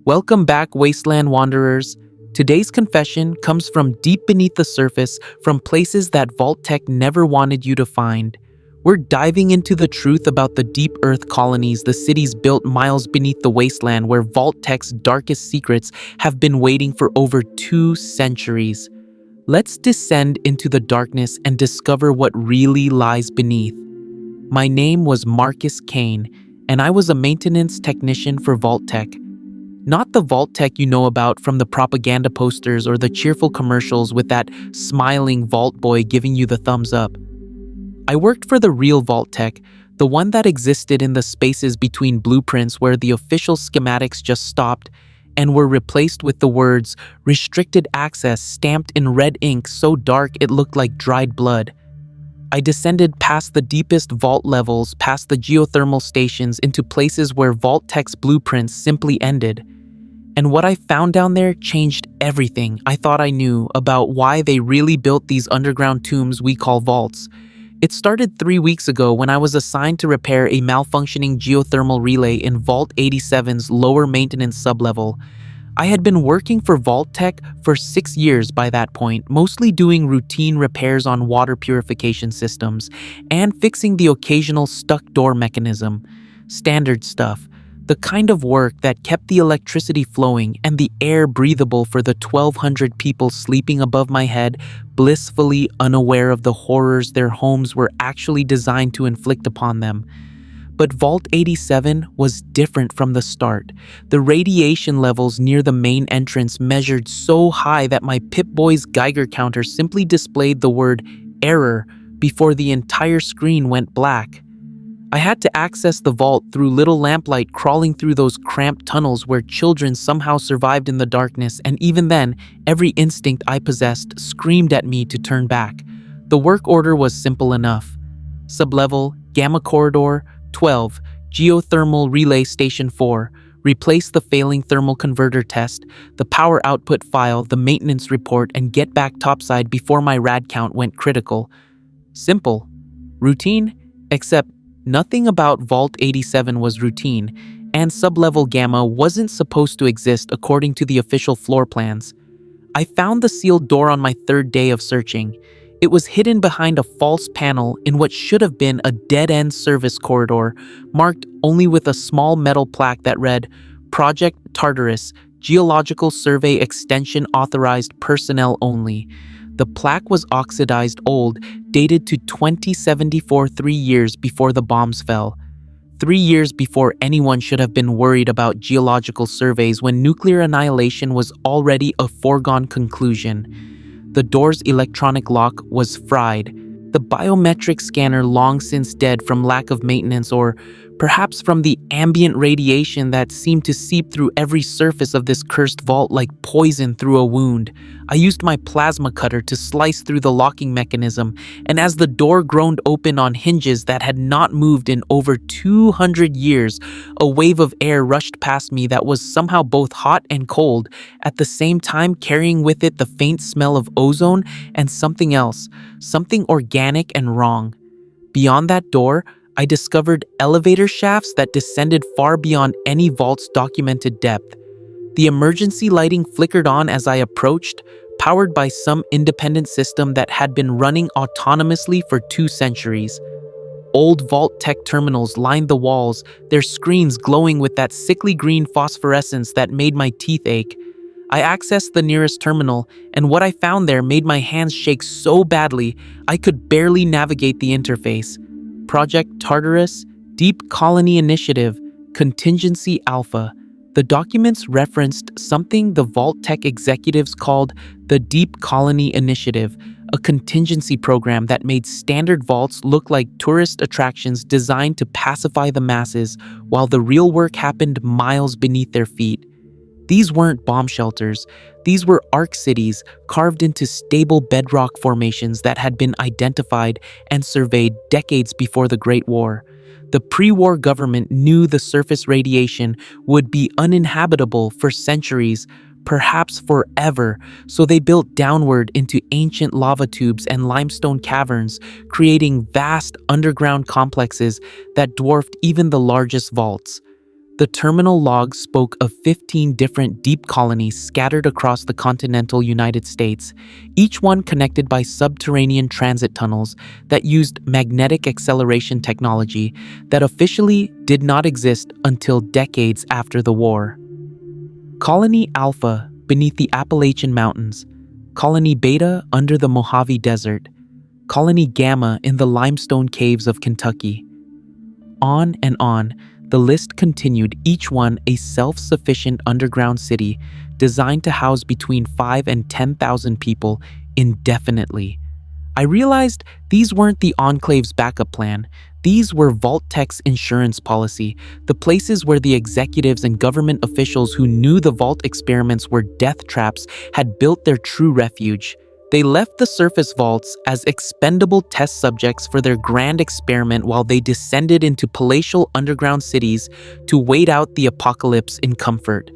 Welcome back, Wasteland Wanderers. Today's confession comes from deep beneath the surface, from places that Vault Tec never wanted you to find. We're diving into the truth about the Deep Earth Colonies, the cities built miles beneath the wasteland where Vault Tec's darkest secrets have been waiting for over 2 centuries. Let's descend into the darkness and discover what really lies beneath. My name was Marcus Kane, and I was a maintenance technician for Vault Tec. Not the Vault Tec you know about from the propaganda posters or the cheerful commercials with that smiling Vault boy giving you the thumbs up. I worked for the real Vault Tec, the one that existed in the spaces between blueprints where the official schematics just stopped and were replaced with the words "restricted access" stamped in red ink so dark it looked like dried blood. I descended past the deepest vault levels, past the geothermal stations, into places where Vault Tec's blueprints simply ended. And what I found down there changed everything I thought I knew about why they really built these underground tombs we call vaults. It started 3 weeks ago when I was assigned to repair a malfunctioning geothermal relay in Vault 87's lower maintenance sublevel. I had been working for Vault Tec for 6 years by that point, mostly doing routine repairs on water purification systems and fixing the occasional stuck door mechanism. Standard stuff. The kind of work that kept the electricity flowing and the air breathable for the 1,200 people sleeping above my head, blissfully unaware of the horrors their homes were actually designed to inflict upon them. But Vault 87 was different from the start. The radiation levels near the main entrance measured so high that my Pip-Boy's Geiger counter simply displayed the word "error" before the entire screen went black. I had to access the vault through little lamplight crawling through those cramped tunnels where children somehow survived in the darkness, and even then, every instinct I possessed screamed at me to turn back. The work order was simple enough. Sublevel, Gamma Corridor, 12, Geothermal Relay Station 4, replace the failing thermal converter test, the power output file, the maintenance report, and get back topside before my rad count went critical. Simple. Routine, except nothing about Vault 87 was routine, and sublevel Gamma wasn't supposed to exist according to the official floor plans. I found the sealed door on my 3rd day of searching. It was hidden behind a false panel in what should have been a dead-end service corridor, marked only with a small metal plaque that read, "Project Tartarus, Geological Survey Extension Authorized Personnel Only." The plaque was oxidized old, dated to 2074, 3 years before the bombs fell. 3 years before anyone should have been worried about geological surveys when nuclear annihilation was already a foregone conclusion. The door's electronic lock was fried. The biometric scanner long since dead from lack of maintenance, or perhaps from the ambient radiation that seemed to seep through every surface of this cursed vault like poison through a wound. I used my plasma cutter to slice through the locking mechanism, and as the door groaned open on hinges that had not moved in over 200 years, a wave of air rushed past me that was somehow both hot and cold, at the same time carrying with it the faint smell of ozone and something else, something organic and wrong. Beyond that door, I discovered elevator shafts that descended far beyond any vault's documented depth. The emergency lighting flickered on as I approached, powered by some independent system that had been running autonomously for 2 centuries. Old Vault Tec terminals lined the walls, their screens glowing with that sickly green phosphorescence that made my teeth ache. I accessed the nearest terminal, and what I found there made my hands shake so badly I could barely navigate the interface. Project Tartarus, Deep Colony Initiative, Contingency Alpha. The documents referenced something the Vault Tec executives called the Deep Colony Initiative, a contingency program that made standard vaults look like tourist attractions designed to pacify the masses, while the real work happened miles beneath their feet. These weren't bomb shelters. These were ark cities carved into stable bedrock formations that had been identified and surveyed decades before the Great War. The pre-war government knew the surface radiation would be uninhabitable for centuries, perhaps forever, so they built downward into ancient lava tubes and limestone caverns, creating vast underground complexes that dwarfed even the largest vaults. The terminal logs spoke of 15 different deep colonies scattered across the continental United States, each one connected by subterranean transit tunnels that used magnetic acceleration technology that officially did not exist until decades after the war. Colony Alpha beneath the Appalachian Mountains, Colony Beta under the Mojave Desert, Colony Gamma in the limestone caves of Kentucky. On and on, the list continued, each one a self-sufficient underground city designed to house between 5 and 10,000 people indefinitely. I realized these weren't the Enclave's backup plan. These were Vault Tec's insurance policy, the places where the executives and government officials who knew the Vault experiments were death traps had built their true refuge. They left the surface vaults as expendable test subjects for their grand experiment while they descended into palatial underground cities to wait out the apocalypse in comfort.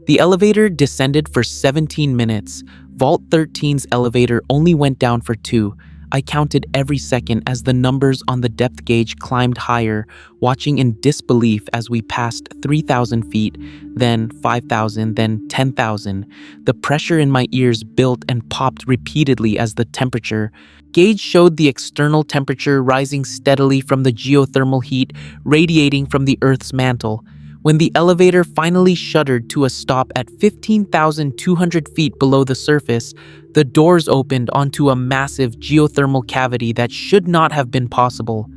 The elevator descended for 17 minutes. Vault 13's elevator only went down for 2. I counted every second as the numbers on the depth gauge climbed higher, watching in disbelief as we passed 3,000 feet, then 5,000, then 10,000. The pressure in my ears built and popped repeatedly as the temperature gauge showed the external temperature rising steadily from the geothermal heat radiating from the Earth's mantle. When the elevator finally shuddered to a stop at 15,200 feet below the surface, the doors opened onto a massive geothermal cavity that should not have been possible.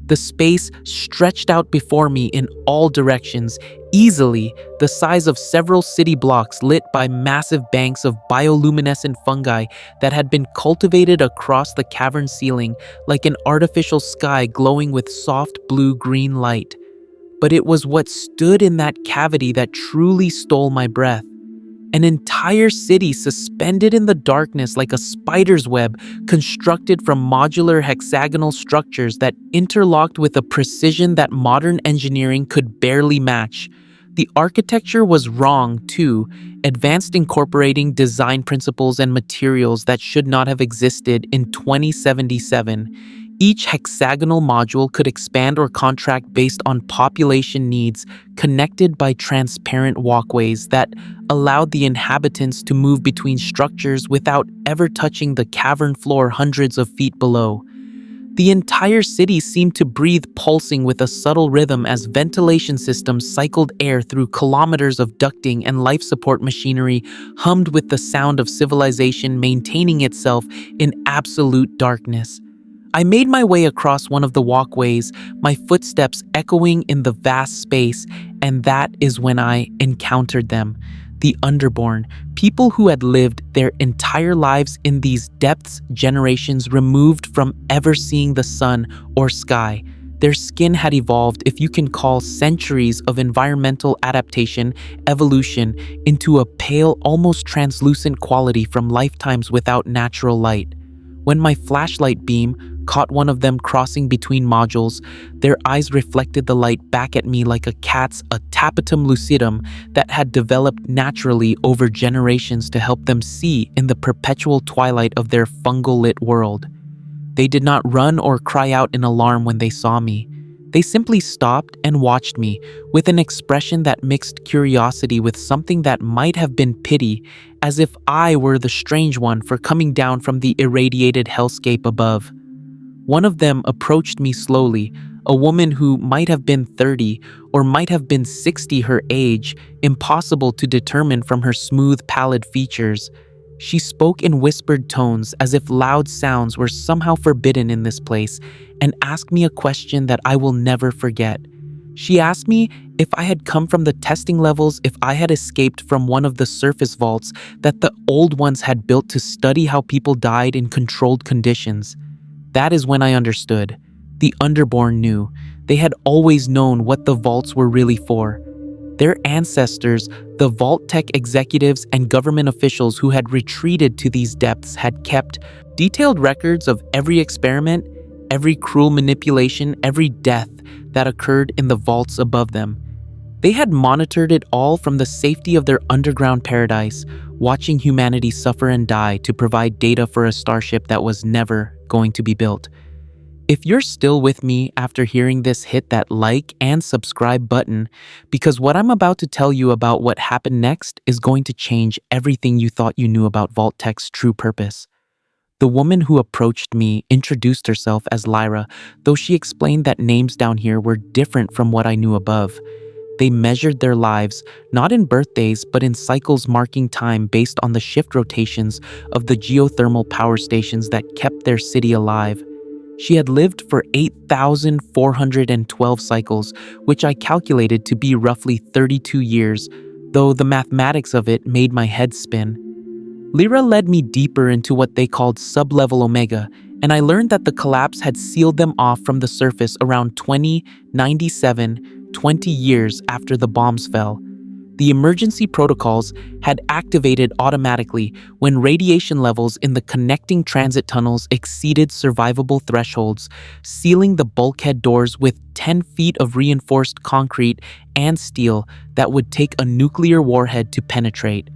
The space stretched out before me in all directions, easily the size of several city blocks lit by massive banks of bioluminescent fungi that had been cultivated across the cavern ceiling like an artificial sky glowing with soft blue-green light. But it was what stood in that cavity that truly stole my breath. An entire city suspended in the darkness like a spider's web, constructed from modular hexagonal structures that interlocked with a precision that modern engineering could barely match. The architecture was wrong, too, advanced incorporating design principles and materials that should not have existed in 2077. Each hexagonal module could expand or contract based on population needs, connected by transparent walkways that allowed the inhabitants to move between structures without ever touching the cavern floor hundreds of feet below. The entire city seemed to breathe, pulsing with a subtle rhythm as ventilation systems cycled air through kilometers of ducting, and life support machinery hummed with the sound of civilization maintaining itself in absolute darkness. I made my way across one of the walkways, my footsteps echoing in the vast space, and that is when I encountered them. The Underborn, people who had lived their entire lives in these depths, generations removed from ever seeing the sun or sky. Their skin had evolved, if you can call centuries of environmental adaptation, evolution, into a pale, almost translucent quality from lifetimes without natural light. When my flashlight beam caught one of them crossing between modules, their eyes reflected the light back at me like a cat's, a tapetum lucidum that had developed naturally over generations to help them see in the perpetual twilight of their fungal-lit world. They did not run or cry out in alarm when they saw me. They simply stopped and watched me with an expression that mixed curiosity with something that might have been pity, as if I were the strange one for coming down from the irradiated hellscape above. One of them approached me slowly, a woman who might have been 30 or might have been 60 her age, impossible to determine from her smooth, pallid features. She spoke in whispered tones as if loud sounds were somehow forbidden in this place, and asked me a question that I will never forget. She asked me if I had come from the testing levels, if I had escaped from one of the surface vaults that the old ones had built to study how people died in controlled conditions. That is when I understood. The Underborn knew. They had always known what the vaults were really for. Their ancestors, the Vault Tec executives and government officials who had retreated to these depths, had kept detailed records of every experiment, every cruel manipulation, every death that occurred in the vaults above them. They had monitored it all from the safety of their underground paradise, watching humanity suffer and die to provide data for a starship that was never going to be built. If you're still with me after hearing this, hit that like and subscribe button, because what I'm about to tell you about what happened next is going to change everything you thought you knew about Vault Tech's true purpose. The woman who approached me introduced herself as Lyra, though she explained that names down here were different from what I knew above. They measured their lives not in birthdays but in cycles marking time based on the shift rotations of the geothermal power stations that kept their city alive. She had lived for 8,412 cycles, which I calculated to be roughly 32 years, though the mathematics of it made my head spin. Lyra led me deeper into what they called sublevel Omega, and I learned that the collapse had sealed them off from the surface around 20 years after the bombs fell. The emergency protocols had activated automatically when radiation levels in the connecting transit tunnels exceeded survivable thresholds, sealing the bulkhead doors with 10 feet of reinforced concrete and steel that would take a nuclear warhead to penetrate.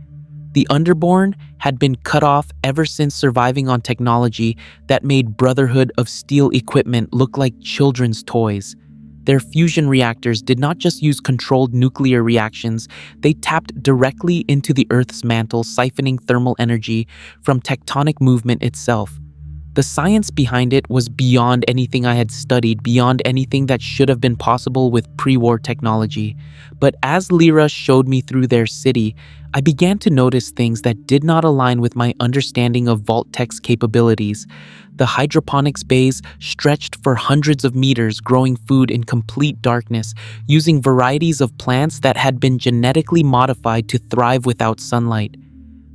The Underborn had been cut off ever since surviving on technology that made Brotherhood of Steel equipment look like children's toys. Their fusion reactors did not just use controlled nuclear reactions, they tapped directly into the Earth's mantle, siphoning thermal energy from tectonic movement itself. The science behind it was beyond anything I had studied, beyond anything that should have been possible with pre-war technology. But as Lyra showed me through their city, I began to notice things that did not align with my understanding of Vault Tech's capabilities. The hydroponics bays stretched for hundreds of meters, growing food in complete darkness, using varieties of plants that had been genetically modified to thrive without sunlight.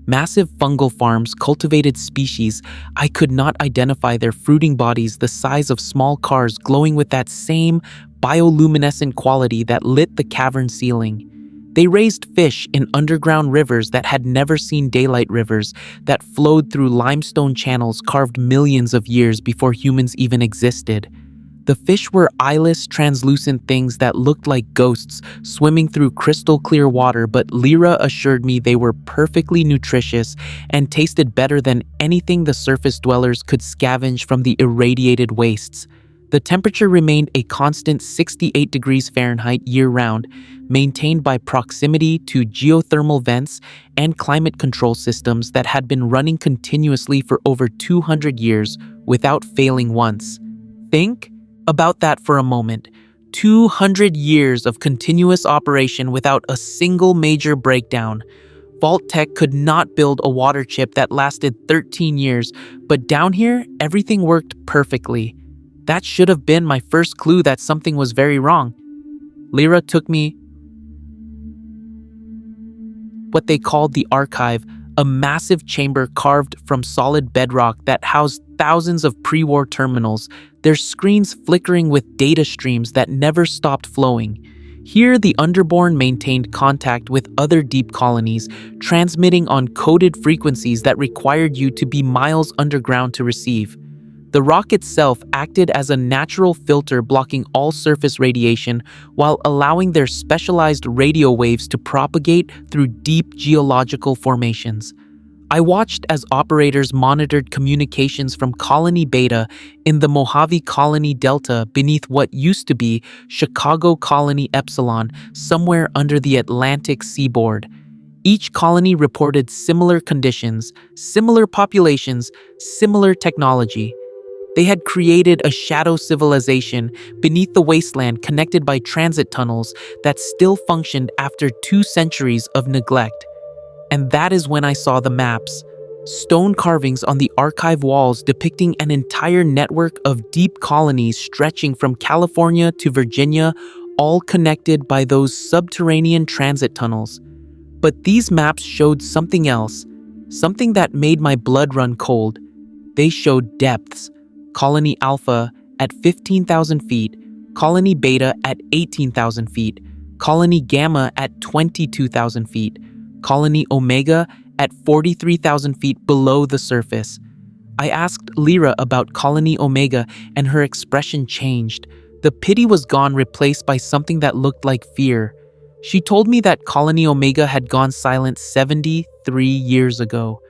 Massive fungal farms cultivated species I could not identify, their fruiting bodies the size of small cars, glowing with that same bioluminescent quality that lit the cavern ceiling. They raised fish in underground rivers that had never seen daylight, rivers that flowed through limestone channels carved millions of years before humans even existed. The fish were eyeless, translucent things that looked like ghosts swimming through crystal clear water, but Lyra assured me they were perfectly nutritious and tasted better than anything the surface dwellers could scavenge from the irradiated wastes. The temperature remained a constant 68 degrees Fahrenheit year-round, maintained by proximity to geothermal vents and climate control systems that had been running continuously for over 200 years without failing once. Think about that for a moment. 200 years of continuous operation without a single major breakdown. Vault Tec could not build a water chip that lasted 13 years, but down here, everything worked perfectly. That should have been my first clue that something was very wrong. Lyra took me what they called the archive, a massive chamber carved from solid bedrock that housed thousands of pre-war terminals, their screens flickering with data streams that never stopped flowing. Here, the Underborn maintained contact with other deep colonies, transmitting on coded frequencies that required you to be miles underground to receive. The rock itself acted as a natural filter, blocking all surface radiation while allowing their specialized radio waves to propagate through deep geological formations. I watched as operators monitored communications from Colony Beta in the Mojave Colony Delta beneath what used to be Chicago Colony Epsilon, somewhere under the Atlantic seaboard. Each colony reported similar conditions, similar populations, similar technology. They had created a shadow civilization beneath the wasteland, connected by transit tunnels that still functioned after 2 centuries of neglect. And that is when I saw the maps. Stone carvings on the archive walls depicting an entire network of deep colonies stretching from California to Virginia, all connected by those subterranean transit tunnels. But these maps showed something else, something that made my blood run cold. They showed depths. Colony Alpha at 15,000 feet, Colony Beta at 18,000 feet, Colony Gamma at 22,000 feet, Colony Omega at 43,000 feet below the surface. I asked Lyra about Colony Omega, and her expression changed. The pity was gone, replaced by something that looked like fear. She told me that Colony Omega had gone silent 73 years ago.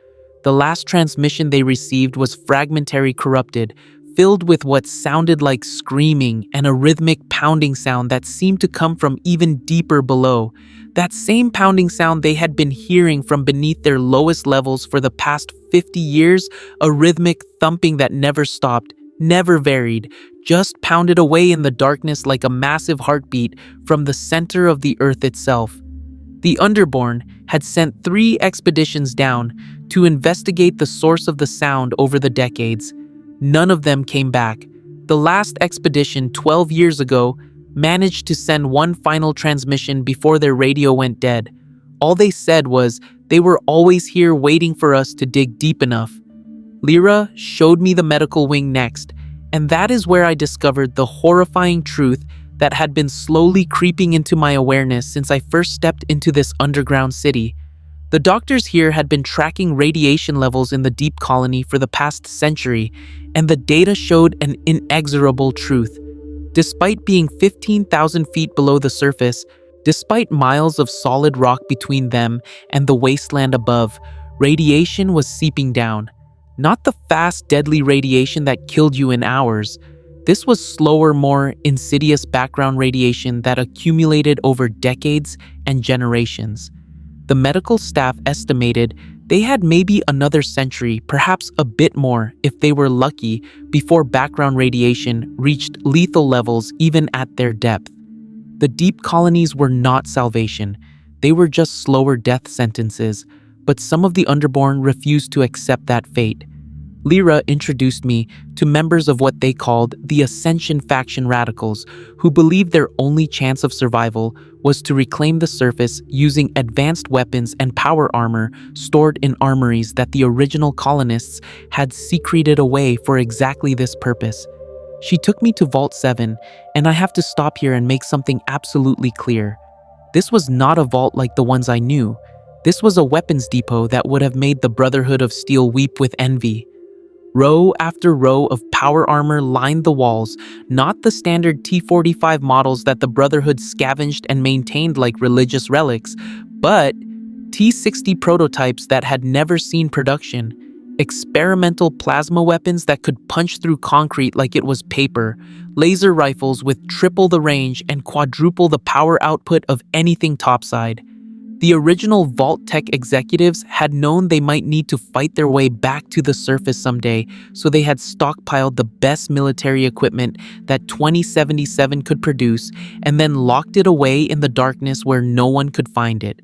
The last transmission they received was fragmentary, corrupted, filled with what sounded like screaming and a rhythmic pounding sound that seemed to come from even deeper below. That same pounding sound they had been hearing from beneath their lowest levels for the past 50 years, a rhythmic thumping that never stopped, never varied, just pounded away in the darkness like a massive heartbeat from the center of the earth itself. The Underborn had sent 3 expeditions down to investigate the source of the sound over the decades. None of them came back. The last expedition 12 years ago managed to send one final transmission before their radio went dead. All they said was they were always here waiting for us to dig deep enough. Lyra showed me the medical wing next, and that is where I discovered the horrifying truth that had been slowly creeping into my awareness since I first stepped into this underground city. The doctors here had been tracking radiation levels in the deep colony for the past century, and the data showed an inexorable truth. Despite being 15,000 feet below the surface, despite miles of solid rock between them and the wasteland above, radiation was seeping down. Not the fast, deadly radiation that killed you in hours. This was slower, more insidious background radiation that accumulated over decades and generations. The medical staff estimated they had maybe another century, perhaps a bit more, if they were lucky, before background radiation reached lethal levels even at their depth. The deep colonies were not salvation. They were just slower death sentences, but some of the Underborn refused to accept that fate. Lyra introduced me to members of what they called the Ascension faction radicals, who believed their only chance of survival was to reclaim the surface using advanced weapons and power armor stored in armories that the original colonists had secreted away for exactly this purpose. She took me to Vault 7, and I have to stop here and make something absolutely clear. This was not a vault like the ones I knew. This was a weapons depot that would have made the Brotherhood of Steel weep with envy. Row after row of power armor lined the walls, not the standard T-45 models that the Brotherhood scavenged and maintained like religious relics, but T-60 prototypes that had never seen production, experimental plasma weapons that could punch through concrete like it was paper, laser rifles with triple the range and quadruple the power output of anything topside. The original Vault Tec executives had known they might need to fight their way back to the surface someday, so they had stockpiled the best military equipment that 2077 could produce and then locked it away in the darkness where no one could find it.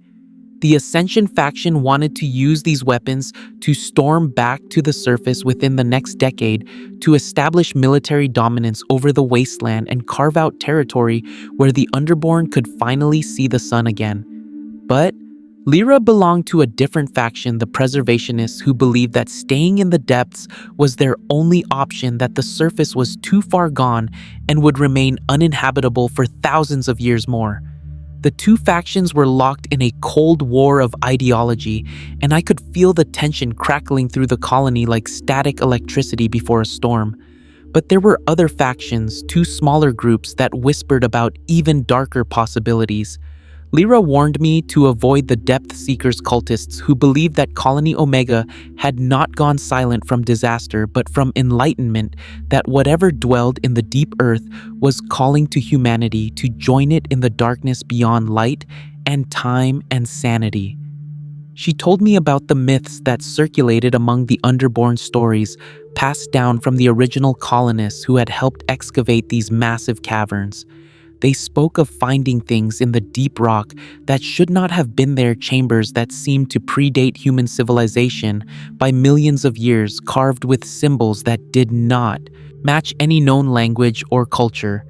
The Ascension faction wanted to use these weapons to storm back to the surface within the next decade to establish military dominance over the Wasteland and carve out territory where the Underborn could finally see the sun again. But Lyra belonged to a different faction, the Preservationists, who believed that staying in the depths was their only option, that the surface was too far gone and would remain uninhabitable for thousands of years more. The two factions were locked in a cold war of ideology, and I could feel the tension crackling through the colony like static electricity before a storm. But there were other factions, 2 smaller groups that whispered about even darker possibilities. Lyra warned me to avoid the Depth Seekers cultists who believed that Colony Omega had not gone silent from disaster but from enlightenment, that whatever dwelled in the deep earth was calling to humanity to join it in the darkness beyond light and time and sanity. She told me about the myths that circulated among the Underborn stories passed down from the original colonists who had helped excavate these massive caverns. They spoke of finding things in the deep rock that should not have been there, chambers that seemed to predate human civilization by millions of years, carved with symbols that did not match any known language or culture.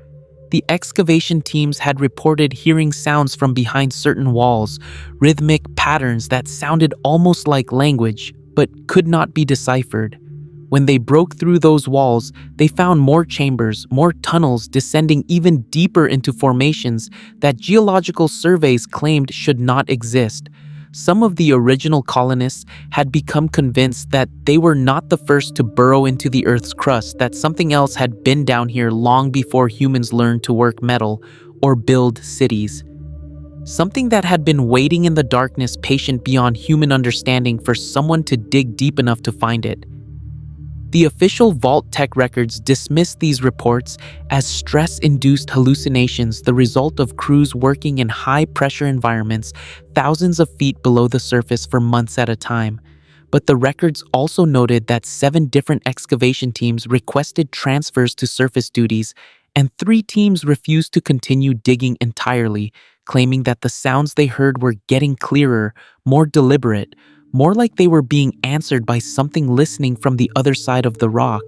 The excavation teams had reported hearing sounds from behind certain walls, rhythmic patterns that sounded almost like language, but could not be deciphered. When they broke through those walls, they found more chambers, more tunnels descending even deeper into formations that geological surveys claimed should not exist. Some of the original colonists had become convinced that they were not the first to burrow into the Earth's crust, that something else had been down here long before humans learned to work metal or build cities. Something that had been waiting in the darkness, patient beyond human understanding for someone to dig deep enough to find it. The official Vault Tec records dismissed these reports as stress-induced hallucinations, the result of crews working in high-pressure environments thousands of feet below the surface for months at a time. But the records also noted that 7 different excavation teams requested transfers to surface duties, and 3 teams refused to continue digging entirely, claiming that the sounds they heard were getting clearer, more deliberate, more like they were being answered by something listening from the other side of the rock.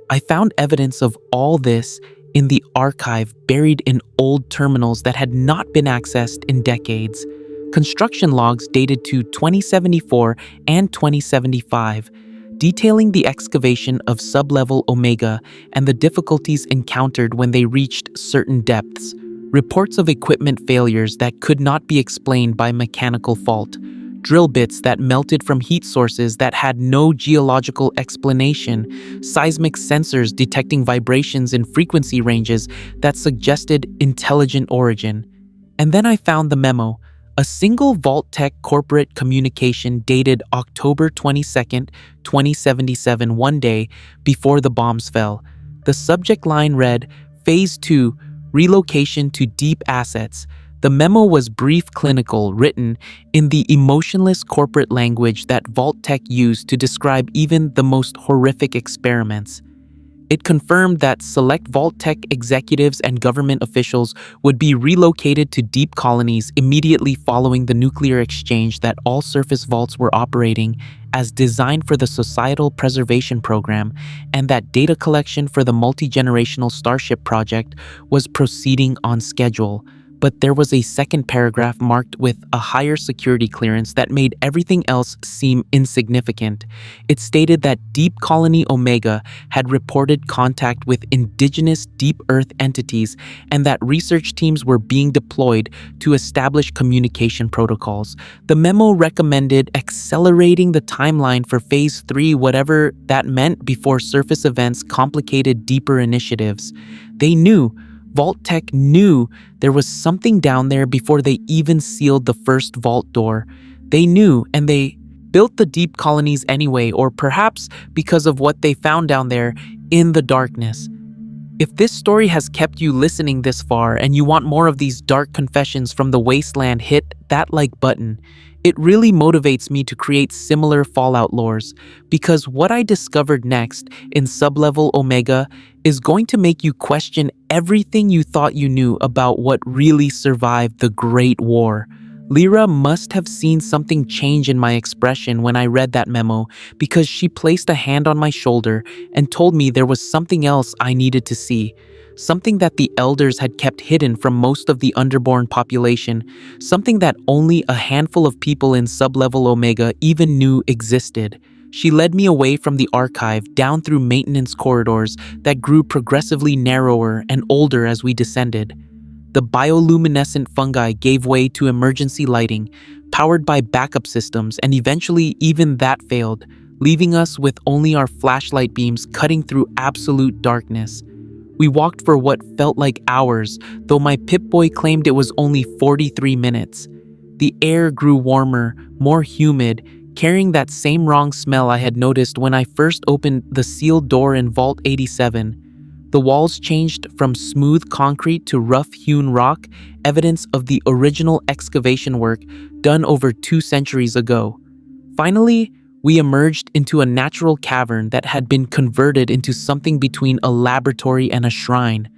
I found evidence of all this in the archive, buried in old terminals that had not been accessed in decades. Construction logs dated to 2074 and 2075, detailing the excavation of sublevel Omega and the difficulties encountered when they reached certain depths. Reports of equipment failures that could not be explained by mechanical fault. Drill bits that melted from heat sources that had no geological explanation, seismic sensors detecting vibrations in frequency ranges that suggested intelligent origin. And then I found the memo, a single Vault Tec corporate communication dated October 22nd, 2077, one day before the bombs fell. The subject line read, Phase 2, Relocation to Deep Assets. The memo was brief, clinical, written in the emotionless corporate language that Vault Tec used to describe even the most horrific experiments. It confirmed that select Vault Tec executives and government officials would be relocated to deep colonies immediately following the nuclear exchange, that all surface vaults were operating as designed for the Societal Preservation Program, and that data collection for the multi-generational Starship project was proceeding on schedule. But there was a second paragraph marked with a higher security clearance that made everything else seem insignificant. It stated that Deep Colony Omega had reported contact with indigenous Deep Earth entities and that research teams were being deployed to establish communication protocols. The memo recommended accelerating the timeline for Phase 3, whatever that meant, before surface events complicated deeper initiatives. They knew, Vault Tec knew, there was something down there before they even sealed the first vault door. They knew, and they built the deep colonies anyway, or perhaps because of what they found down there in the darkness. If this story has kept you listening this far and you want more of these dark confessions from the Wasteland, hit that like button. It really motivates me to create similar Fallout lores, because what I discovered next in Sublevel Omega is going to make you question everything you thought you knew about what really survived the Great War. Lyra must have seen something change in my expression when I read that memo, because she placed a hand on my shoulder and told me there was something else I needed to see. Something that the elders had kept hidden from most of the Underborn population, something that only a handful of people in Sublevel Omega even knew existed. She led me away from the archive, down through maintenance corridors that grew progressively narrower and older as we descended. The bioluminescent fungi gave way to emergency lighting, powered by backup systems, and eventually even that failed, leaving us with only our flashlight beams cutting through absolute darkness. We walked for what felt like hours, though my Pip-Boy claimed it was only 43 minutes. The air grew warmer, more humid, carrying that same wrong smell I had noticed when I first opened the sealed door in Vault 87. The walls changed from smooth concrete to rough-hewn rock, evidence of the original excavation work done over 2 centuries ago. Finally, we emerged into a natural cavern that had been converted into something between a laboratory and a shrine.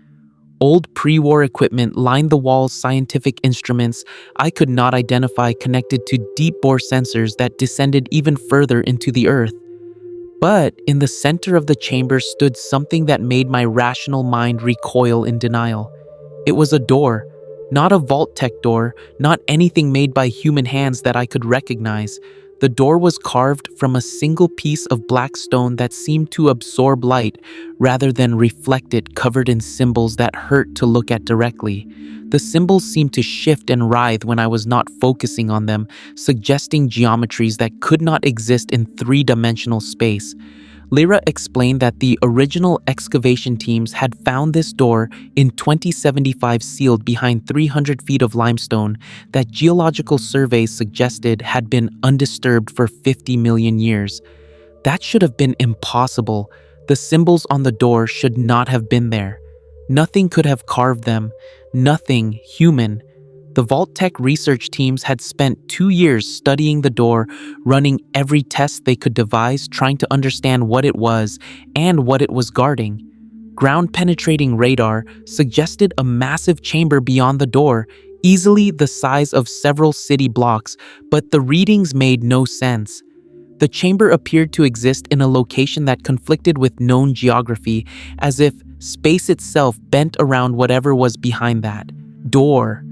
Old pre-war equipment lined the walls, scientific instruments I could not identify connected to deep-bore sensors that descended even further into the earth. But in the center of the chamber stood something that made my rational mind recoil in denial. It was a door, not a Vault Tec door, not anything made by human hands that I could recognize. The door was carved from a single piece of black stone that seemed to absorb light rather than reflect it, covered in symbols that hurt to look at directly. The symbols seemed to shift and writhe when I was not focusing on them, suggesting geometries that could not exist in 3-dimensional space. Lyra explained that the original excavation teams had found this door in 2075 sealed behind 300 feet of limestone that geological surveys suggested had been undisturbed for 50 million years. That should have been impossible. The symbols on the door should not have been there. Nothing could have carved them. Nothing human. The Vault Tec research teams had spent 2 years studying the door, running every test they could devise, trying to understand what it was and what it was guarding. Ground-penetrating radar suggested a massive chamber beyond the door, easily the size of several city blocks, but the readings made no sense. The chamber appeared to exist in a location that conflicted with known geography, as if space itself bent around whatever was behind that door.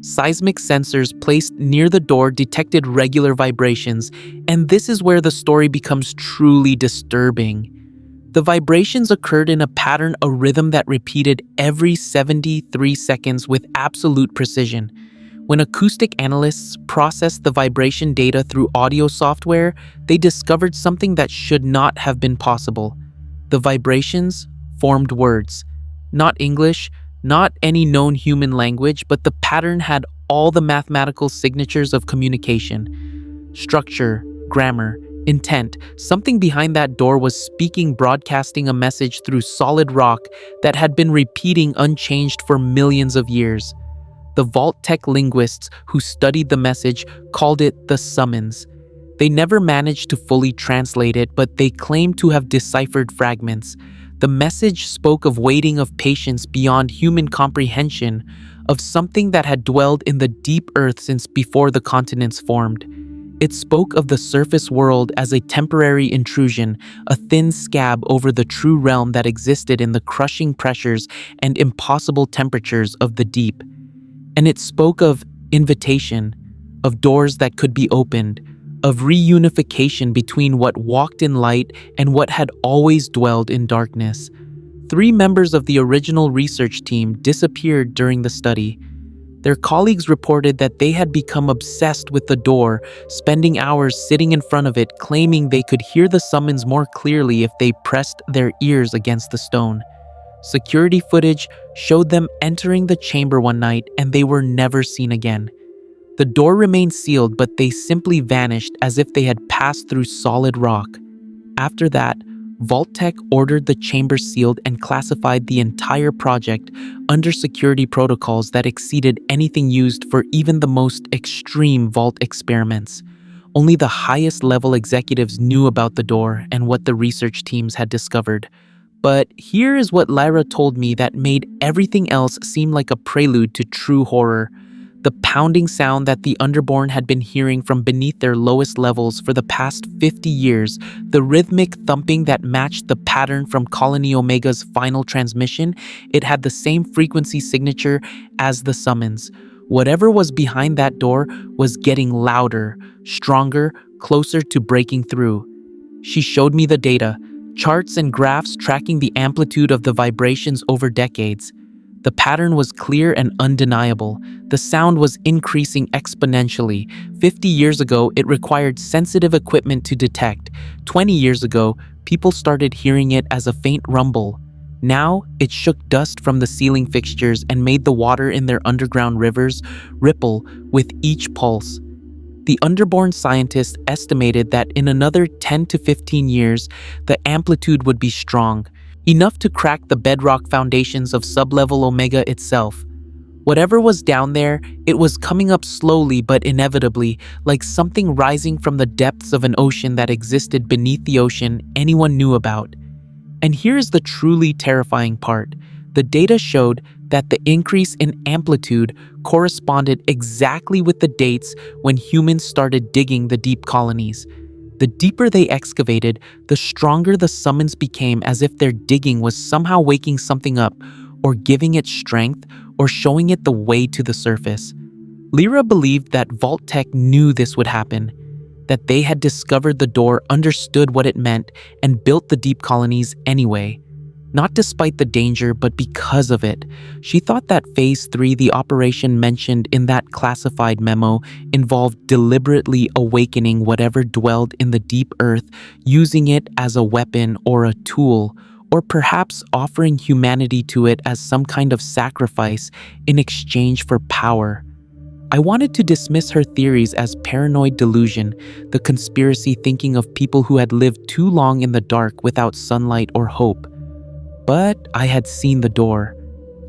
Seismic sensors placed near the door detected regular vibrations, and this is where the story becomes truly disturbing. The vibrations occurred in a pattern, a rhythm that repeated every 73 seconds with absolute precision. When acoustic analysts processed the vibration data through audio software, they discovered something that should not have been possible. The vibrations formed words. Not English, not any known human language, but the pattern had all the mathematical signatures of communication. Structure, grammar, intent. Something behind that door was speaking, broadcasting a message through solid rock that had been repeating unchanged for millions of years. The Vault Tec linguists who studied the message called it the summons. They never managed to fully translate it, but they claimed to have deciphered fragments. The message spoke of waiting, of patience beyond human comprehension, of something that had dwelled in the deep earth since before the continents formed. It spoke of the surface world as a temporary intrusion, a thin scab over the true realm that existed in the crushing pressures and impossible temperatures of the deep. And it spoke of invitation, of doors that could be opened, of reunification between what walked in light and what had always dwelled in darkness. 3 members of the original research team disappeared during the study. Their colleagues reported that they had become obsessed with the door, spending hours sitting in front of it, claiming they could hear the summons more clearly if they pressed their ears against the stone. Security footage showed them entering the chamber one night, and they were never seen again. The door remained sealed, but they simply vanished as if they had passed through solid rock. After that, Vault Tec ordered the chamber sealed and classified the entire project under security protocols that exceeded anything used for even the most extreme vault experiments. Only the highest level executives knew about the door and what the research teams had discovered. But here is what Lyra told me that made everything else seem like a prelude to true horror. The pounding sound that the Underborn had been hearing from beneath their lowest levels for the past 50 years, the rhythmic thumping that matched the pattern from Colony Omega's final transmission, it had the same frequency signature as the summons. Whatever was behind that door was getting louder, stronger, closer to breaking through. She showed me the data. Charts and graphs tracking the amplitude of the vibrations over decades. The pattern was clear and undeniable. The sound was increasing exponentially. 50 years ago, it required sensitive equipment to detect. 20 years ago, people started hearing it as a faint rumble. Now, it shook dust from the ceiling fixtures and made the water in their underground rivers ripple with each pulse. The Underborn scientists estimated that in another 10 to 15 years, the amplitude would be strong, enough to crack the bedrock foundations of sublevel Omega itself. Whatever was down there, it was coming up slowly but inevitably, like something rising from the depths of an ocean that existed beneath the ocean anyone knew about. And here's the truly terrifying part. The data showed that the increase in amplitude corresponded exactly with the dates when humans started digging the deep colonies. The deeper they excavated, the stronger the summons became, as if their digging was somehow waking something up, or giving it strength, or showing it the way to the surface. Lyra believed that Vault Tec knew this would happen, that they had discovered the door, understood what it meant, and built the deep colonies anyway. Not despite the danger, but because of it. She thought that Phase 3, the operation mentioned in that classified memo, involved deliberately awakening whatever dwelled in the deep earth, using it as a weapon or a tool, or perhaps offering humanity to it as some kind of sacrifice in exchange for power. I wanted to dismiss her theories as paranoid delusion, the conspiracy thinking of people who had lived too long in the dark without sunlight or hope. But I had seen the door.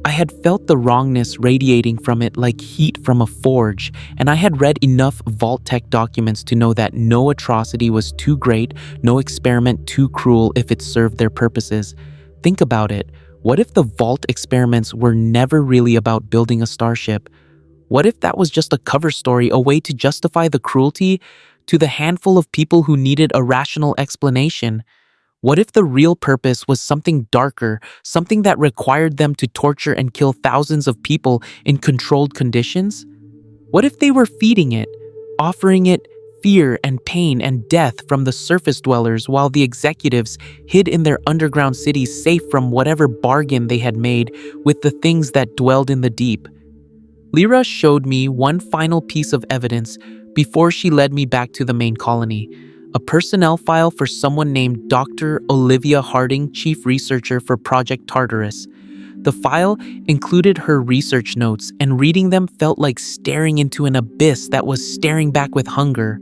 I had felt the wrongness radiating from it like heat from a forge, and I had read enough Vault Tec documents to know that no atrocity was too great, no experiment too cruel if it served their purposes. Think about it. What if the Vault experiments were never really about building a starship? What if that was just a cover story, a way to justify the cruelty to the handful of people who needed a rational explanation? What if the real purpose was something darker, something that required them to torture and kill thousands of people in controlled conditions? What if they were feeding it, offering it fear and pain and death from the surface dwellers while the executives hid in their underground cities safe from whatever bargain they had made with the things that dwelled in the deep? Lyra showed me one final piece of evidence before she led me back to the main colony. A personnel file for someone named Dr. Olivia Harding, chief researcher for Project Tartarus. The file included her research notes, and reading them felt like staring into an abyss that was staring back with hunger.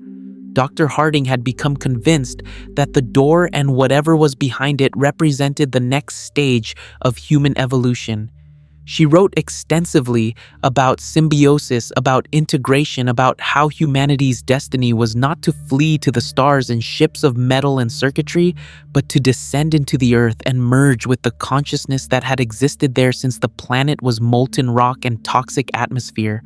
Dr. Harding had become convinced that the door and whatever was behind it represented the next stage of human evolution. She wrote extensively about symbiosis, about integration, about how humanity's destiny was not to flee to the stars in ships of metal and circuitry, but to descend into the earth and merge with the consciousness that had existed there since the planet was molten rock and toxic atmosphere.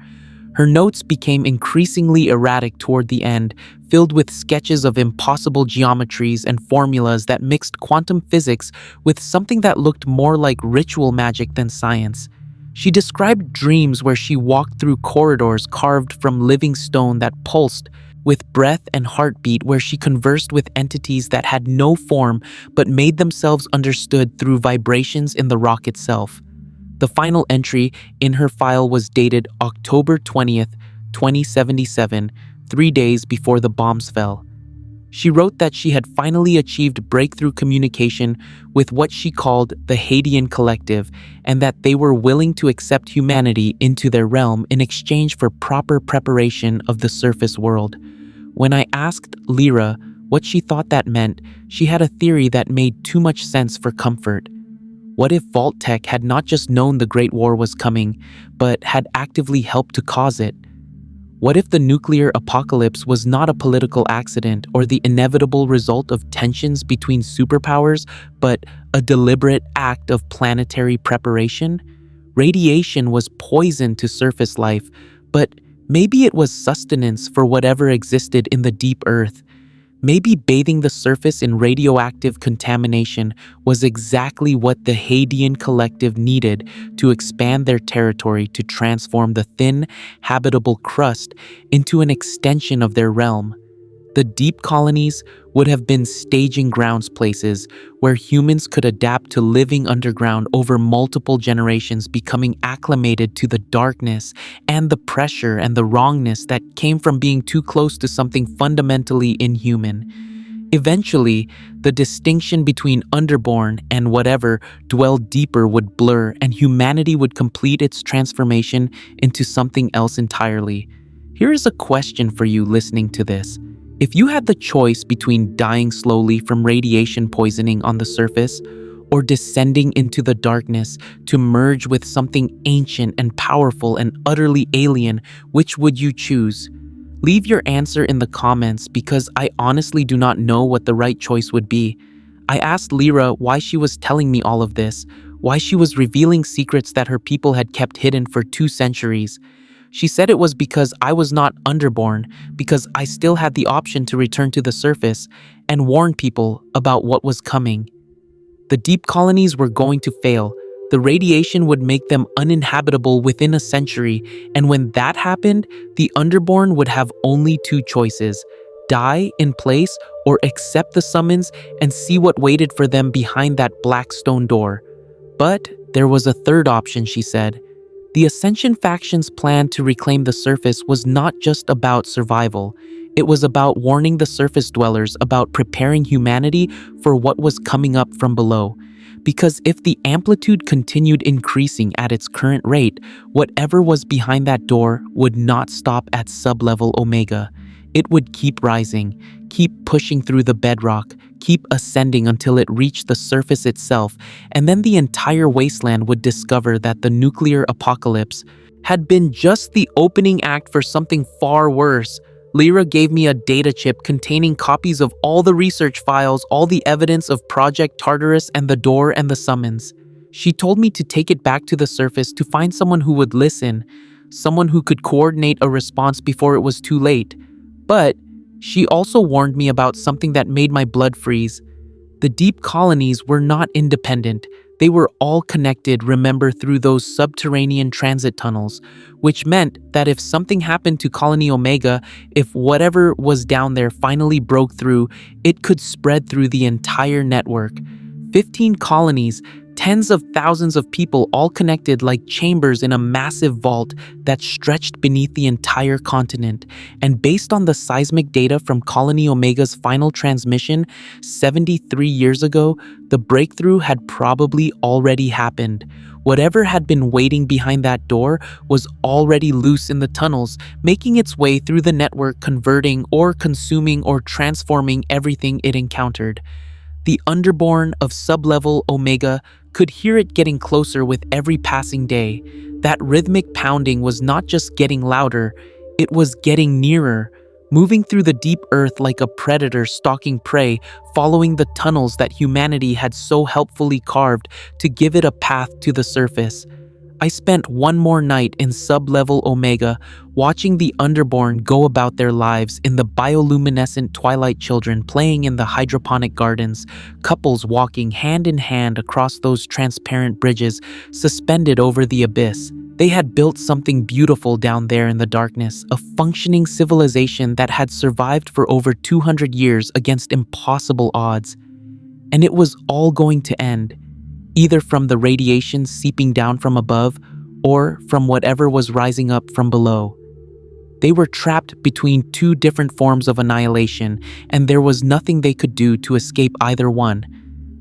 Her notes became increasingly erratic toward the end, filled with sketches of impossible geometries and formulas that mixed quantum physics with something that looked more like ritual magic than science. She described dreams where she walked through corridors carved from living stone that pulsed with breath and heartbeat, where she conversed with entities that had no form but made themselves understood through vibrations in the rock itself. The final entry in her file was dated October 20th, 2077, 3 days before the bombs fell. She wrote that she had finally achieved breakthrough communication with what she called the Hadean Collective, and that they were willing to accept humanity into their realm in exchange for proper preparation of the surface world. When I asked Lyra what she thought that meant, she had a theory that made too much sense for comfort. What if Vault Tec had not just known the Great War was coming, but had actively helped to cause it? What if the nuclear apocalypse was not a political accident or the inevitable result of tensions between superpowers, but a deliberate act of planetary preparation? Radiation was poison to surface life, but maybe it was sustenance for whatever existed in the deep earth. Maybe bathing the surface in radioactive contamination was exactly what the Hadean Collective needed to expand their territory, to transform the thin, habitable crust into an extension of their realm. The deep colonies would have been staging grounds, places where humans could adapt to living underground over multiple generations, becoming acclimated to the darkness and the pressure and the wrongness that came from being too close to something fundamentally inhuman. Eventually, the distinction between Underborn and whatever dwelled deeper would blur, and humanity would complete its transformation into something else entirely. Here is a question for you listening to this. If you had the choice between dying slowly from radiation poisoning on the surface or descending into the darkness to merge with something ancient and powerful and utterly alien, which would you choose? Leave your answer in the comments, because I honestly do not know what the right choice would be. I asked Lyra why she was telling me all of this, why she was revealing secrets that her people had kept hidden for 2 centuries. She said it was because I was not Underborn, because I still had the option to return to the surface and warn people about what was coming. The deep colonies were going to fail. The radiation would make them uninhabitable within a century, and when that happened, the Underborn would have only 2 choices: die in place or accept the summons and see what waited for them behind that black stone door. But there was a third option, she said. The Ascension faction's plan to reclaim the surface was not just about survival. It was about warning the surface dwellers, about preparing humanity for what was coming up from below. Because if the amplitude continued increasing at its current rate, whatever was behind that door would not stop at sublevel Omega. It would keep rising, keep pushing through the bedrock, keep ascending until it reached the surface itself, and then the entire wasteland would discover that the nuclear apocalypse had been just the opening act for something far worse. Lyra gave me a data chip containing copies of all the research files, all the evidence of Project Tartarus and the door and the summons. She told me to take it back to the surface to find someone who would listen, someone who could coordinate a response before it was too late. But she also warned me about something that made my blood freeze. The deep colonies were not independent. They were all connected, remember, through those subterranean transit tunnels, which meant that if something happened to Colony Omega, if whatever was down there finally broke through, it could spread through the entire network. 15 colonies, tens of thousands of people all connected like chambers in a massive vault that stretched beneath the entire continent. And based on the seismic data from Colony Omega's final transmission 73 years ago, the breakthrough had probably already happened. Whatever had been waiting behind that door was already loose in the tunnels, making its way through the network, converting or consuming or transforming everything it encountered. The Underborn of sublevel Omega could hear it getting closer with every passing day. That rhythmic pounding was not just getting louder, it was getting nearer, moving through the deep earth like a predator stalking prey, following the tunnels that humanity had so helpfully carved to give it a path to the surface. I spent one more night in sublevel Omega, watching the Underborn go about their lives in the bioluminescent twilight, children playing in the hydroponic gardens, couples walking hand in hand across those transparent bridges suspended over the abyss. They had built something beautiful down there in the darkness, a functioning civilization that had survived for over 200 years against impossible odds. And it was all going to end, either from the radiation seeping down from above or from whatever was rising up from below. They were trapped between two different forms of annihilation, and there was nothing they could do to escape either one.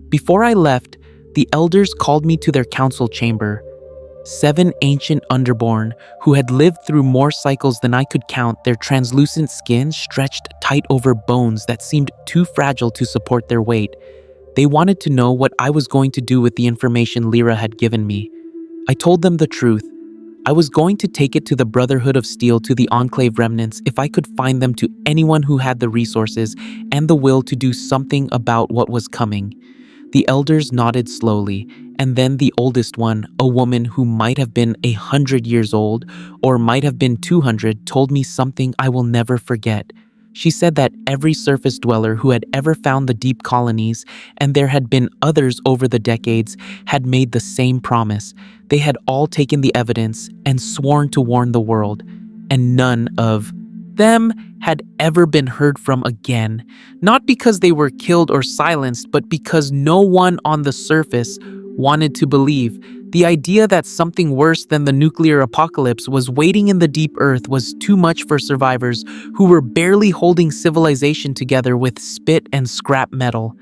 Before I left, the elders called me to their council chamber. 7 ancient Underborn, who had lived through more cycles than I could count, their translucent skin stretched tight over bones that seemed too fragile to support their weight. They wanted to know what I was going to do with the information Lyra had given me. I told them the truth. I was going to take it to the Brotherhood of Steel, to the Enclave remnants, if I could find them, to anyone who had the resources and the will to do something about what was coming. The elders nodded slowly, and then the oldest one, a woman who might have been 100 years old or might have been 200, told me something I will never forget. She said that every surface dweller who had ever found the deep colonies, and there had been others over the decades, had made the same promise. They had all taken the evidence and sworn to warn the world, and none of them had ever been heard from again. Not because they were killed or silenced, but because no one on the surface wanted to believe. The idea that something worse than the nuclear apocalypse was waiting in the deep earth was too much for survivors who were barely holding civilization together with spit and scrap metal.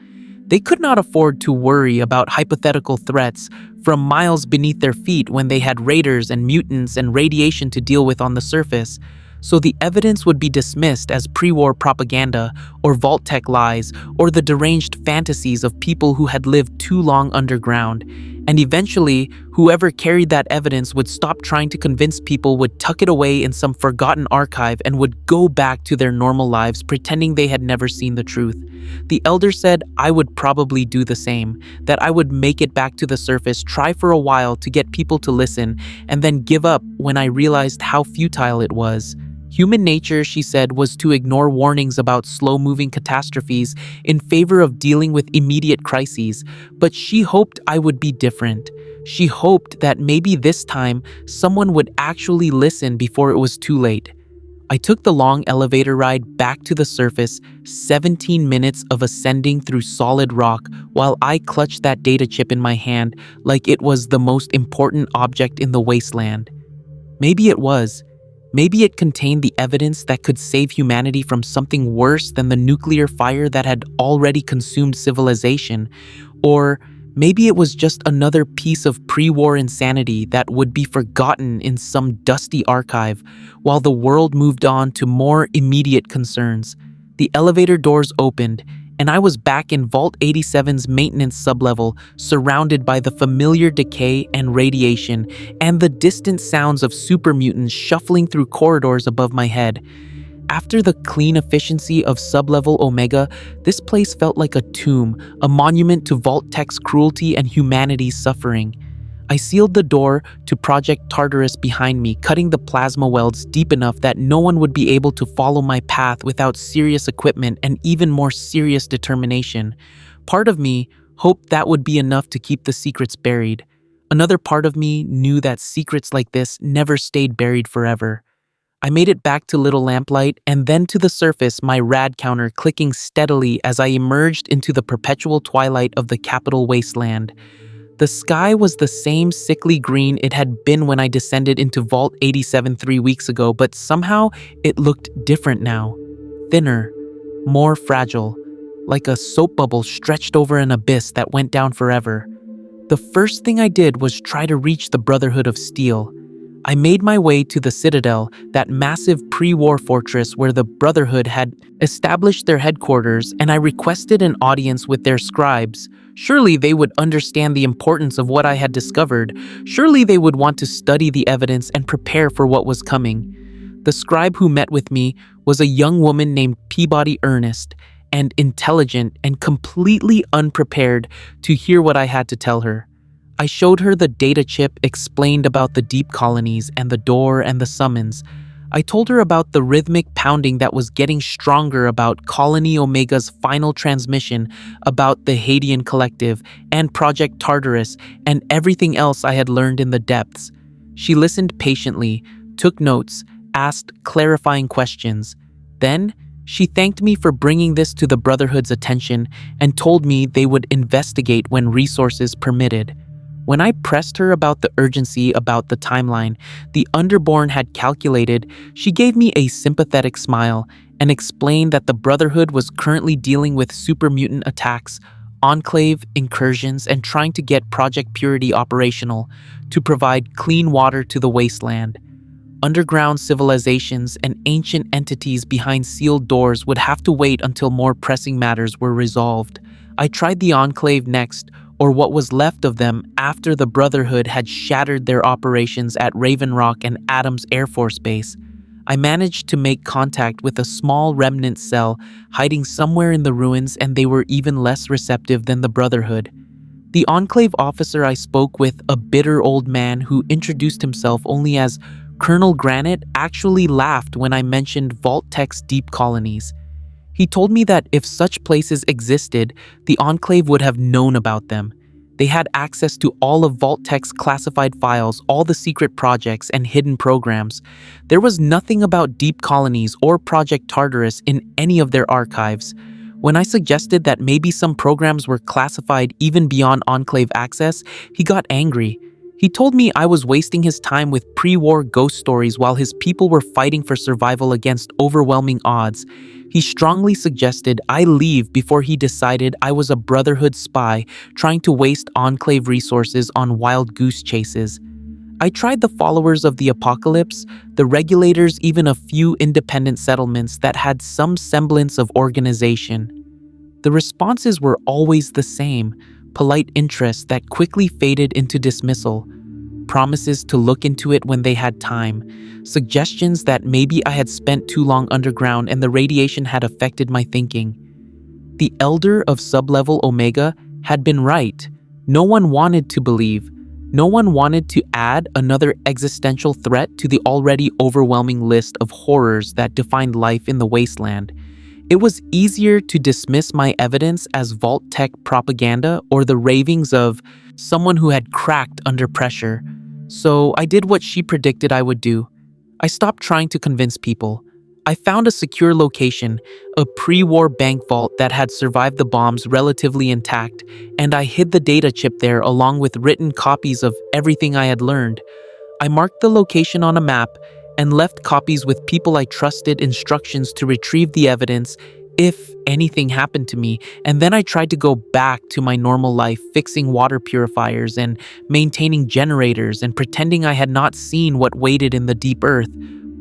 They could not afford to worry about hypothetical threats from miles beneath their feet when they had raiders and mutants and radiation to deal with on the surface. So the evidence would be dismissed as pre-war propaganda or Vault Tec lies or the deranged fantasies of people who had lived too long underground. And eventually, whoever carried that evidence would stop trying to convince people, would tuck it away in some forgotten archive, and would go back to their normal lives pretending they had never seen the truth. The elder said I would probably do the same, that I would make it back to the surface, try for a while to get people to listen, and then give up when I realized how futile it was. Human nature, she said, was to ignore warnings about slow-moving catastrophes in favor of dealing with immediate crises, but she hoped I would be different. She hoped that maybe this time someone would actually listen before it was too late. I took the long elevator ride back to the surface, 17 minutes of ascending through solid rock while I clutched that data chip in my hand like it was the most important object in the wasteland. Maybe it was. Maybe it contained the evidence that could save humanity from something worse than the nuclear fire that had already consumed civilization. Or Maybe it was just another piece of pre-war insanity that would be forgotten in some dusty archive while the world moved on to more immediate concerns. The elevator doors opened, and I was back in Vault 87's maintenance sublevel, surrounded by the familiar decay and radiation and the distant sounds of super mutants shuffling through corridors above my head. After the clean efficiency of sublevel Omega, this place felt like a tomb, a monument to Vault Tech's cruelty and humanity's suffering. I sealed the door to Project Tartarus behind me, cutting the plasma welds deep enough that no one would be able to follow my path without serious equipment and even more serious determination. Part of me hoped that would be enough to keep the secrets buried. Another part of me knew that secrets like this never stayed buried forever. I made it back to Little Lamplight and then to the surface, my rad counter clicking steadily as I emerged into the perpetual twilight of the capital Wasteland. The sky was the same sickly green it had been when I descended into Vault 87 3 weeks ago, but somehow it looked different now. Thinner, more fragile, like a soap bubble stretched over an abyss that went down forever. The first thing I did was try to reach the Brotherhood of Steel. I made my way to the Citadel, that massive pre-war fortress where the Brotherhood had established their headquarters, and I requested an audience with their scribes. Surely they would understand the importance of what I had discovered. Surely they would want to study the evidence and prepare for what was coming. The scribe who met with me was a young woman named Peabody Ernest, and intelligent and completely unprepared to hear what I had to tell her. I showed her the data chip, explained about the deep colonies and the door and the summons. I told her about the rhythmic pounding that was getting stronger, about Colony Omega's final transmission, about the Hadean Collective and Project Tartarus, and everything else I had learned in the depths. She listened patiently, took notes, asked clarifying questions. Then, she thanked me for bringing this to the Brotherhood's attention and told me they would investigate when resources permitted. When I pressed her about the urgency about the timeline the Underborn had calculated, she gave me a sympathetic smile and explained that the Brotherhood was currently dealing with super mutant attacks, Enclave incursions, and trying to get Project Purity operational to provide clean water to the Wasteland. Underground civilizations and ancient entities behind sealed doors would have to wait until more pressing matters were resolved. I tried the Enclave next, or what was left of them after the Brotherhood had shattered their operations at Raven Rock and Adams Air Force Base. I managed to make contact with a small remnant cell hiding somewhere in the ruins, and they were even less receptive than the Brotherhood. The Enclave officer I spoke with, a bitter old man who introduced himself only as Colonel Granite, actually laughed when I mentioned Vault Tech's deep colonies. He told me that if such places existed, the Enclave would have known about them. They had access to all of Vault Tech's classified files, all the secret projects and hidden programs. There was nothing about deep colonies or Project Tartarus in any of their archives. When I suggested that maybe some programs were classified even beyond Enclave access, he got angry. He told me I was wasting his time with pre-war ghost stories while his people were fighting for survival against overwhelming odds. He strongly suggested I leave before he decided I was a Brotherhood spy trying to waste Enclave resources on wild goose chases. I tried the followers of the apocalypse, the regulators, even a few independent settlements that had some semblance of organization. The responses were always the same: polite interest that quickly faded into dismissal, promises to look into it when they had time, suggestions that maybe I had spent too long underground and the radiation had affected my thinking. The elder of sublevel Omega had been right. No one wanted to believe. No one wanted to add another existential threat to the already overwhelming list of horrors that defined life in the Wasteland. It was easier to dismiss my evidence as Vault Tec propaganda or the ravings of someone who had cracked under pressure. So I did what she predicted I would do. I stopped trying to convince people. I found a secure location, a pre-war bank vault that had survived the bombs relatively intact, and I hid the data chip there along with written copies of everything I had learned. I marked the location on a map and left copies with people I trusted, instructions to retrieve the evidence, if anything happened to me, and then I tried to go back to my normal life, fixing water purifiers and maintaining generators and pretending I had not seen what waited in the deep earth.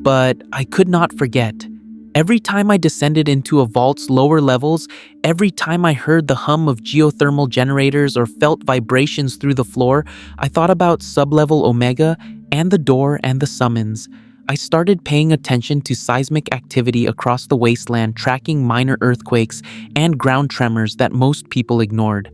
But I could not forget. Every time I descended into a vault's lower levels, every time I heard the hum of geothermal generators or felt vibrations through the floor, I thought about sublevel Omega and the door and the summons. I started paying attention to seismic activity across the wasteland, tracking minor earthquakes and ground tremors that most people ignored.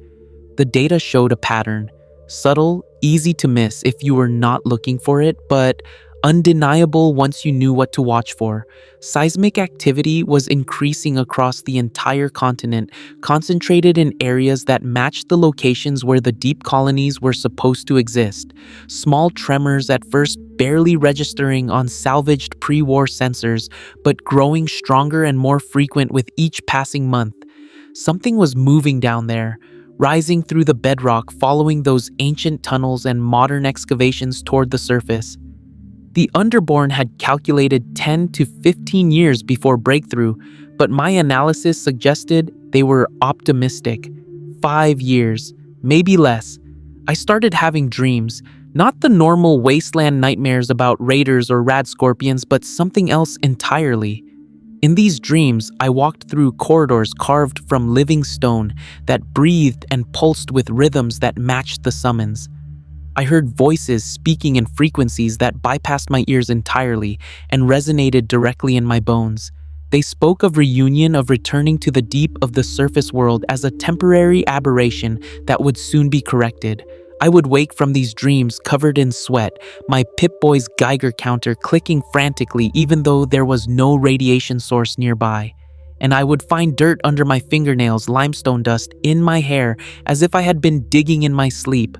The data showed a pattern, subtle, easy to miss if you were not looking for it, but undeniable once you knew what to watch for. Seismic activity was increasing across the entire continent, concentrated in areas that matched the locations where the deep colonies were supposed to exist. Small tremors at first barely registering on salvaged pre-war sensors, but growing stronger and more frequent with each passing month. Something was moving down there, rising through the bedrock, following those ancient tunnels and modern excavations toward the surface. The Underborn had calculated 10 to 15 years before breakthrough, but my analysis suggested they were optimistic. 5 years, maybe less. I started having dreams, not the normal wasteland nightmares about raiders or rad scorpions, but something else entirely. In these dreams, I walked through corridors carved from living stone that breathed and pulsed with rhythms that matched the summons. I heard voices speaking in frequencies that bypassed my ears entirely and resonated directly in my bones. They spoke of reunion, of returning to the deep of the surface world as a temporary aberration that would soon be corrected. I would wake from these dreams covered in sweat, my Pip-Boy's Geiger counter clicking frantically even though there was no radiation source nearby. And I would find dirt under my fingernails, limestone dust in my hair, as if I had been digging in my sleep.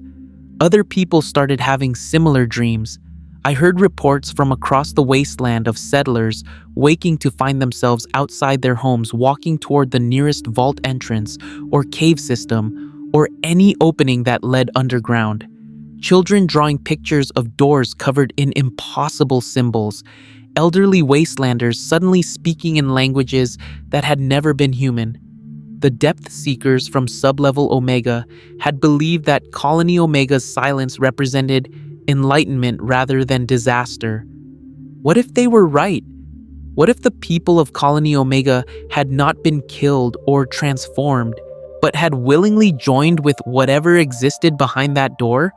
Other people started having similar dreams. I heard reports from across the wasteland of settlers waking to find themselves outside their homes, walking toward the nearest vault entrance or cave system or any opening that led underground. Children drawing pictures of doors covered in impossible symbols. Elderly wastelanders suddenly speaking in languages that had never been human. The depth seekers from sublevel Omega had believed that Colony Omega's silence represented enlightenment rather than disaster. What if they were right? What if the people of Colony Omega had not been killed or transformed, but had willingly joined with whatever existed behind that door?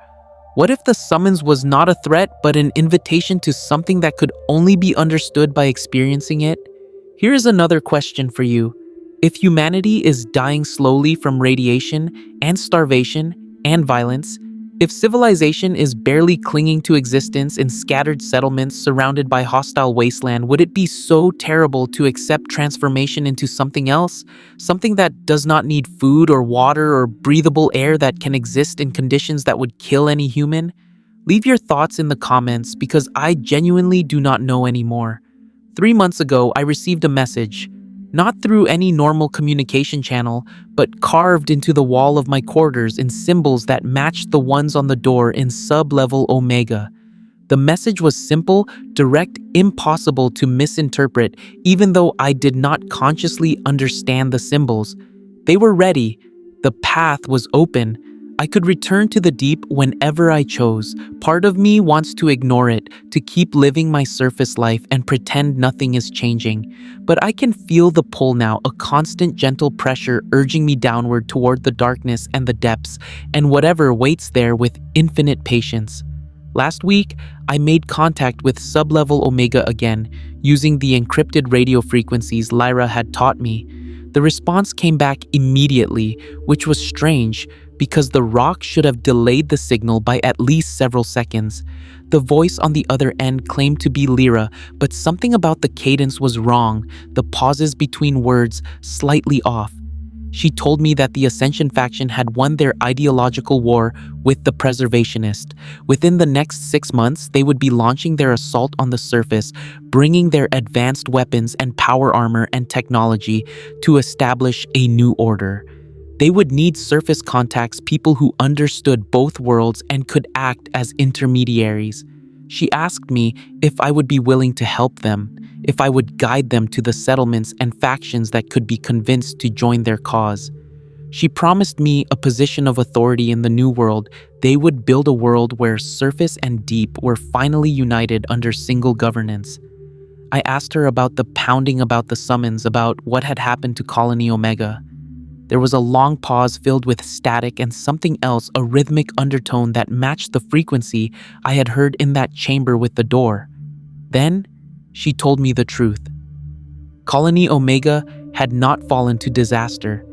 What if the summons was not a threat, but an invitation to something that could only be understood by experiencing it? Here is another question for you. If humanity is dying slowly from radiation and starvation and violence, if civilization is barely clinging to existence in scattered settlements surrounded by hostile wasteland, would it be so terrible to accept transformation into something else? Something that does not need food or water or breathable air, that can exist in conditions that would kill any human? Leave your thoughts in the comments, because I genuinely do not know anymore. 3 months ago, I received a message. Not through any normal communication channel, but carved into the wall of my quarters in symbols that matched the ones on the door in sub-level Omega. The message was simple, direct, impossible to misinterpret, even though I did not consciously understand the symbols. They were ready. The path was open. I could return to the deep whenever I chose. Part of me wants to ignore it, to keep living my surface life and pretend nothing is changing. But I can feel the pull now, a constant gentle pressure urging me downward toward the darkness and the depths, and whatever waits there with infinite patience. Last week, I made contact with sublevel Omega again, using the encrypted radio frequencies Lyra had taught me. The response came back immediately, which was strange, because the rock should have delayed the signal by at least several seconds. The voice on the other end claimed to be Lyra, but something about the cadence was wrong, the pauses between words slightly off. She told me that the Ascension faction had won their ideological war with the Preservationist. Within the next 6 months, they would be launching their assault on the surface, bringing their advanced weapons and power armor and technology to establish a new order. They would need surface contacts, people who understood both worlds and could act as intermediaries. She asked me if I would be willing to help them, if I would guide them to the settlements and factions that could be convinced to join their cause. She promised me a position of authority in the New World. They would build a world where surface and deep were finally united under single governance. I asked her about the pounding about the summons, about what had happened to Colony Omega. There was a long pause filled with static and something else, a rhythmic undertone that matched the frequency I had heard in that chamber with the door. Then, she told me the truth. Colony Omega had not fallen to disaster.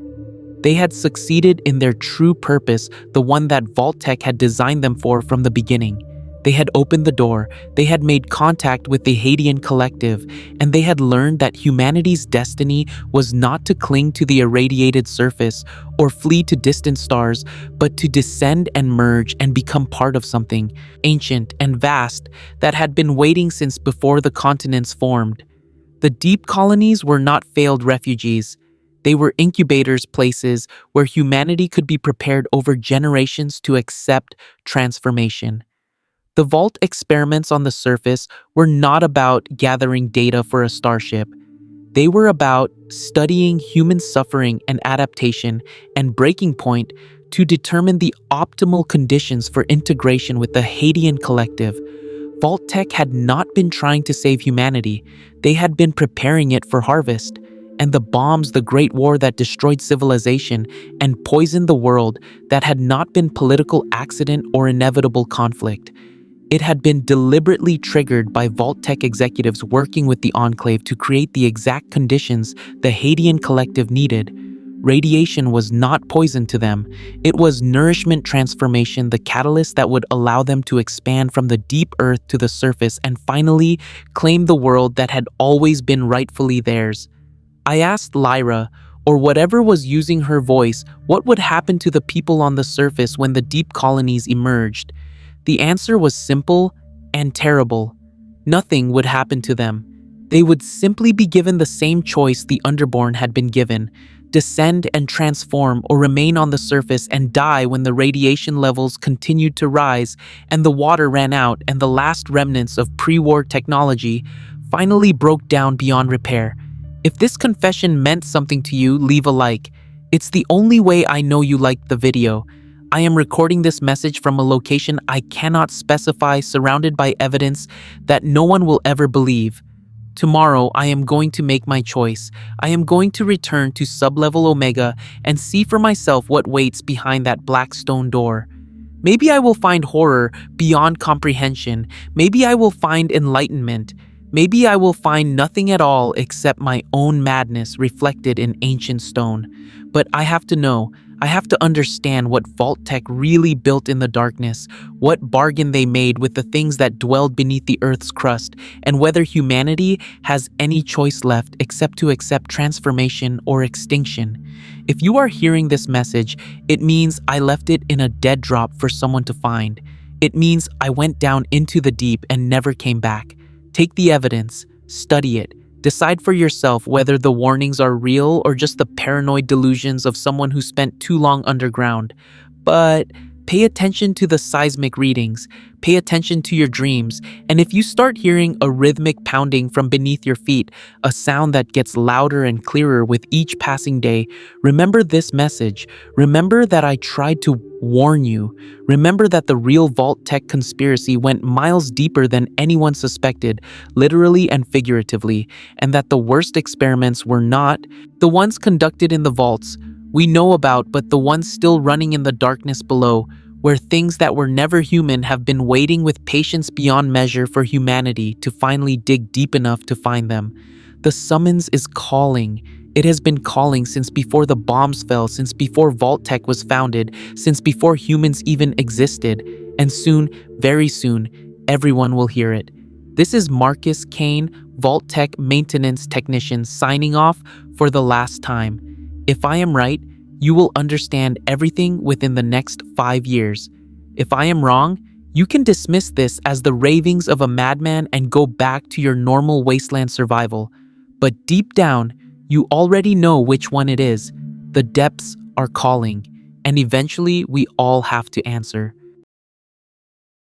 They had succeeded in their true purpose, the one that Vault Tec had designed them for from the beginning. They had opened the door, they had made contact with the Hadean collective, and they had learned that humanity's destiny was not to cling to the irradiated surface or flee to distant stars, but to descend and merge and become part of something ancient and vast that had been waiting since before the continents formed. The deep colonies were not failed refugees. They were incubators, places where humanity could be prepared over generations to accept transformation. The Vault experiments on the surface were not about gathering data for a starship. They were about studying human suffering and adaptation and breaking point to determine the optimal conditions for integration with the Hadean collective. Vault Tec had not been trying to save humanity. They had been preparing it for harvest. And the bombs, the Great War that destroyed civilization and poisoned the world, that had not been political accident or inevitable conflict. It had been deliberately triggered by Vault Tec executives working with the Enclave to create the exact conditions the Hadean collective needed. Radiation was not poison to them. It was nourishment transformation, the catalyst that would allow them to expand from the deep earth to the surface and finally claim the world that had always been rightfully theirs. I asked Lyra, or whatever was using her voice, what would happen to the people on the surface when the deep colonies emerged. The answer was simple and terrible. Nothing would happen to them. They would simply be given the same choice the Underborn had been given: descend and transform, or remain on the surface and die when the radiation levels continued to rise and the water ran out and the last remnants of pre-war technology finally broke down beyond repair. If this confession meant something to you, leave a like. It's the only way I know you liked the video. I am recording this message from a location I cannot specify, surrounded by evidence that no one will ever believe. Tomorrow, I am going to make my choice. I am going to return to sublevel Omega and see for myself what waits behind that black stone door. Maybe I will find horror beyond comprehension. Maybe I will find enlightenment. Maybe I will find nothing at all except my own madness reflected in ancient stone. But I have to know, I have to understand what Vault Tec really built in the darkness, what bargain they made with the things that dwelled beneath the Earth's crust, and whether humanity has any choice left except to accept transformation or extinction. If you are hearing this message, it means I left it in a dead drop for someone to find. It means I went down into the deep and never came back. Take the evidence, study it, decide for yourself whether the warnings are real or just the paranoid delusions of someone who spent too long underground. But pay attention to the seismic readings, pay attention to your dreams, and if you start hearing a rhythmic pounding from beneath your feet, a sound that gets louder and clearer with each passing day, remember this message. Remember that I tried to warn you. Remember that the real Vault Tec conspiracy went miles deeper than anyone suspected, literally and figuratively, and that the worst experiments were not the ones conducted in the vaults we know about, but the ones still running in the darkness below, where things that were never human have been waiting with patience beyond measure for humanity to finally dig deep enough to find them. The summons is calling. It has been calling since before the bombs fell, since before Vault Tec was founded, since before humans even existed. And soon, very soon, everyone will hear it. This is Marcus Kane, Vault Tec maintenance technician, signing off for the last time. If I am right, you will understand everything within the next 5 years. If I am wrong, you can dismiss this as the ravings of a madman and go back to your normal wasteland survival. But deep down, you already know which one it is. The depths are calling, and eventually we all have to answer.